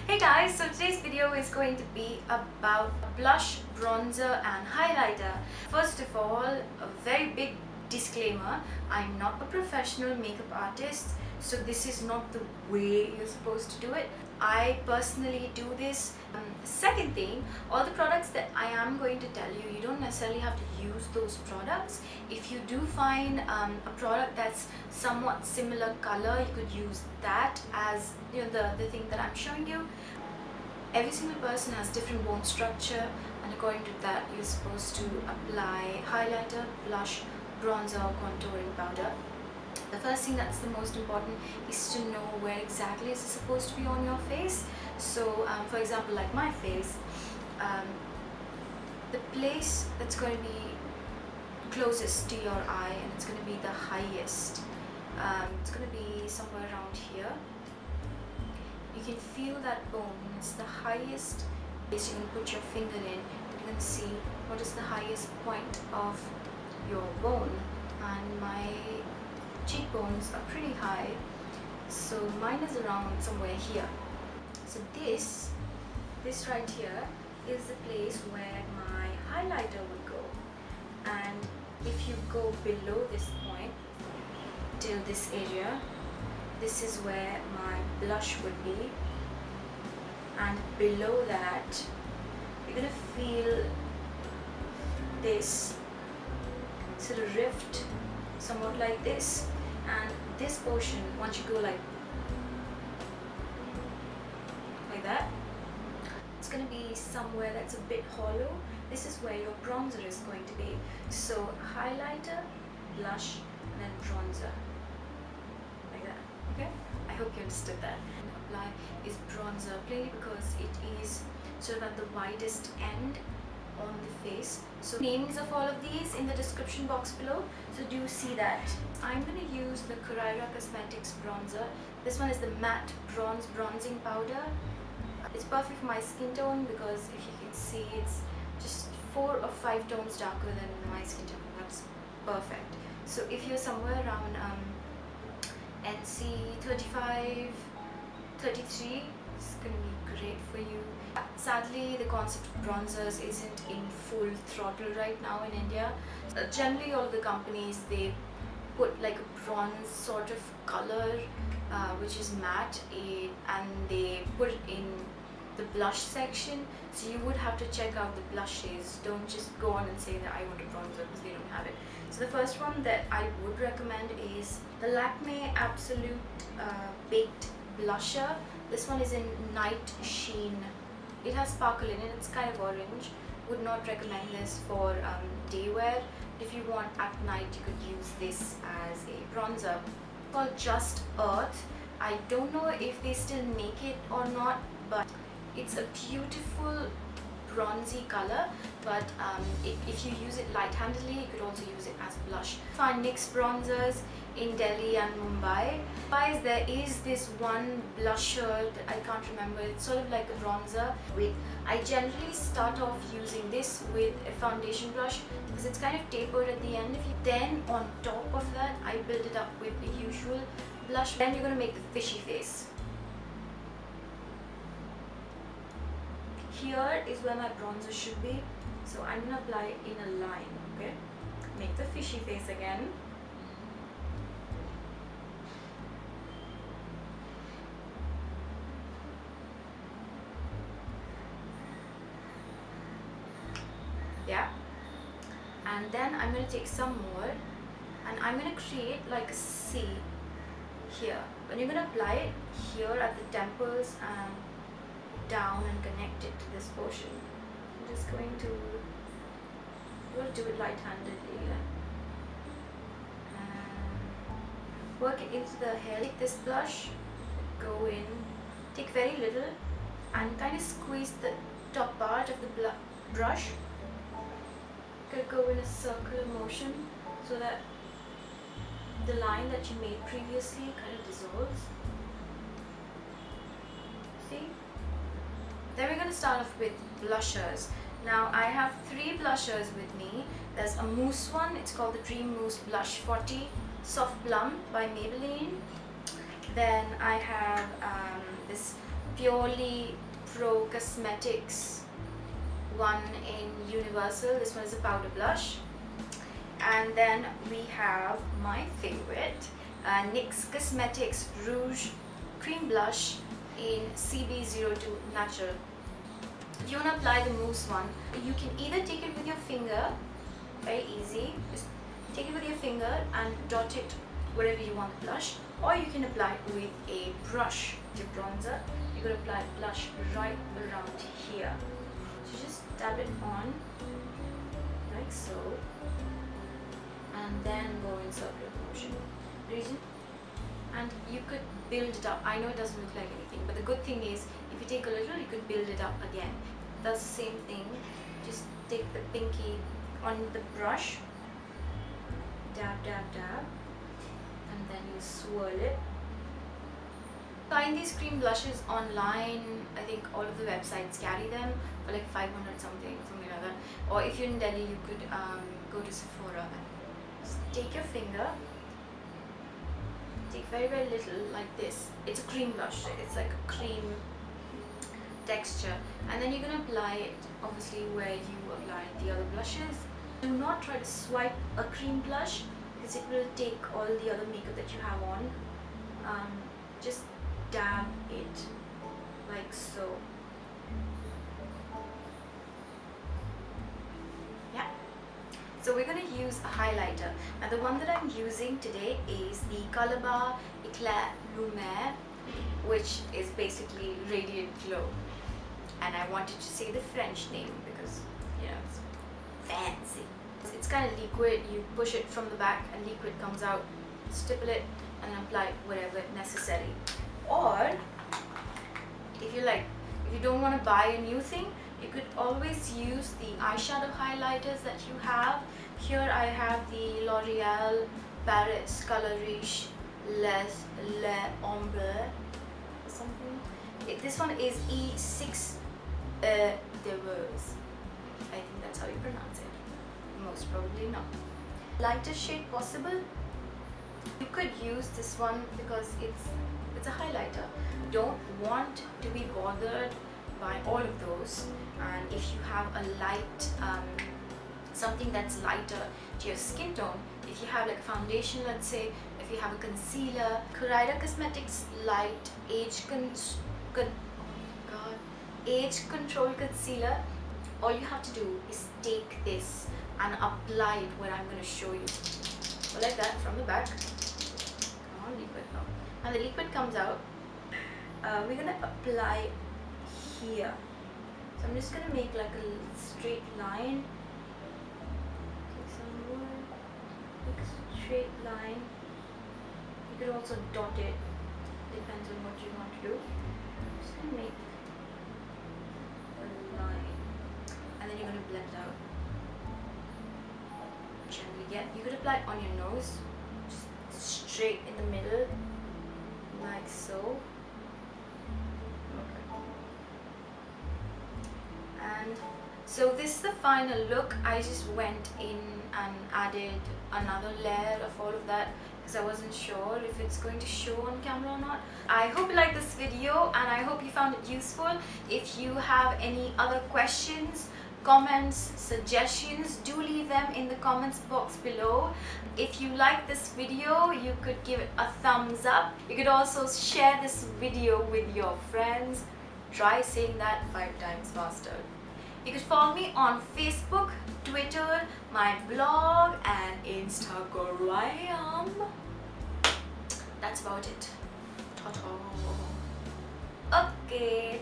Hey guys, so today's video is going to be about blush, bronzer and highlighter. First of all, a very big disclaimer, I'm not a professional makeup artist, so this is not the way you're supposed to do it. I personally do this. Second thing, all the products that I am going to tell you, you don't necessarily have to use those products. If you do find a product that's somewhat similar color, you could use that as the thing that I'm showing you. Every single person has different bone structure, and according to that you're supposed to apply highlighter, blush, bronzer or contouring powder. The first thing that's the most important is to know where exactly is it supposed to be on your face. So for example, like my face, the place that's going to be closest to your eye and it's going to be the highest, it's going to be somewhere around here. You can feel that bone, it's the highest place. You can put your finger in, you can see what is the highest point of your bone, and my cheekbones are pretty high, so mine is around somewhere here. So this right here is the place where my highlighter would go, and if you go below this point till this area, this is where my blush would be, and below that you're gonna feel this sort of rift, somewhat like this, and this portion, once you go like that, it's going to be somewhere that's a bit hollow. This is where your bronzer is going to be. So highlighter, blush and then bronzer, like that. Okay, I hope you understood that. And apply is bronzer plainly because it is sort of at the widest end on the face. So names of all of these in the description box below, so do see that. I'm going to use the Khuraira Cosmetics bronzer. This one is the matte bronze bronzing powder. It's perfect for my skin tone because if you can see, it's just 4 or 5 tones darker than my skin tone. That's perfect. So if you're somewhere around NC 35, 33, it's going to be great for you. Sadly, the concept of bronzers isn't in full throttle right now in India. Generally, all of the companies, they put like a bronze sort of color, which is matte, and they put it in the blush section. So you would have to check out the blushes. Don't just go on and say that I want a bronzer because they don't have it. So the first one that I would recommend is the Lakme Absolute Baked Blusher. This one is in Night Sheen. It has sparkle in it, it's kind of orange. Would not recommend this for day wear. If you want at night, you could use this as a bronzer. It's called Just Earth. I don't know if they still make it or not, but it's a beautiful bronzy color, but if you use it light-handedly, you could also use it as blush. Find NYX bronzers in Delhi and Mumbai. Guys, there is this one blusher that I can't remember. It's sort of like a bronzer. I generally start off using this with a foundation brush because it's kind of tapered at the end. Then on top of that, I build it up with the usual blush. Then you're going to make the fishy face. Here is where my bronzer should be, so I'm going to apply it in a line. Okay, make the fishy face again. Yeah, and then I'm going to take some more and I'm going to create like a C here. When you're going to apply it here at the temples and down and connect it to this portion, I'm just going to do it light-handedly and work it into the hair. Take this blush, go in, take very little and kind of squeeze the top part of the brush. Go in a circular motion so that the line that you made previously kind of dissolves. See? Then we're going to start off with blushers. Now I have 3 blushers with me. There's a mousse one, it's called the Dream Mousse Blush 40 Soft Plum by Maybelline. Then I have this purely Pro Cosmetics one in Universal. This one is a powder blush. And then we have my favorite, NYX Cosmetics Rouge Cream Blush in CB02 Natural. If you want to apply the mousse one, you can either take it with your finger, very easy, just take it with your finger and dot it wherever you want the blush, or you can apply it with a brush. Your bronzer, you're going to apply blush right around here. So just dab it on like so, and then go in circular motion region, and you could build it up. I know it doesn't look like anything, but the good thing is if you take a little, you could build it up again. That's the same thing. Just take the pinky on the brush, dab dab dab, and then you swirl it. Find these cream blushes online. I think all of the websites carry them for like 500 something like that. Or if you're in Delhi, you could go to Sephora and just take your finger, take very little like this. It's a cream blush, it's like a cream texture, and then you're gonna apply it obviously where you applied the other blushes. Do not try to swipe a cream blush because it will take all the other makeup that you have on. Just dab it like so. Yeah. So we're going to use a highlighter. Now the one that I'm using today is the Colorbar ECLAT LUMIERE, which is basically Radiant Glow. And I wanted to say the French name because, you know, it's fancy. It's kind of liquid. You push it from the back and liquid comes out. Stipple it and then apply whatever necessary. Or if you don't want to buy a new thing, you could always use the eyeshadow highlighters that you have. Here I have the L'Oreal Paris Colorage L'Ombre or something. This one is E6 Devers. I think that's how you pronounce it. Most probably not. Lighter shade possible. You could use this one because it's a highlighter. Don't want to be bothered by all of those, and if you have a light something that's lighter to your skin tone, if you have like a foundation, let's say, if you have a concealer, Khuraira Cosmetics Light Age Control Concealer, all you have to do is take this and apply it where I'm going to show you. So like that from the back. Come on, liquid now. And the liquid comes out. We're going to apply here. So I'm just going to make like a straight line. Take some more. Make a straight line. You could also dot it. Depends on what you want to do. I'm just going to make a line. And then you're going to blend it out. Gently again. You could apply it on your nose. Just straight in the middle. Like so. And so this is the final look. I just went in and added another layer of all of that because I wasn't sure if it's going to show on camera or not. I hope you liked this video and I hope you found it useful. If you have any other questions, comments, suggestions, do leave them in the comments box below. If you like this video, you could give it a thumbs up. You could also share this video with your friends. Try saying that 5 times faster. You could follow me on Facebook, Twitter, my blog and Instagram. That's about it. Ta-ta. Okay,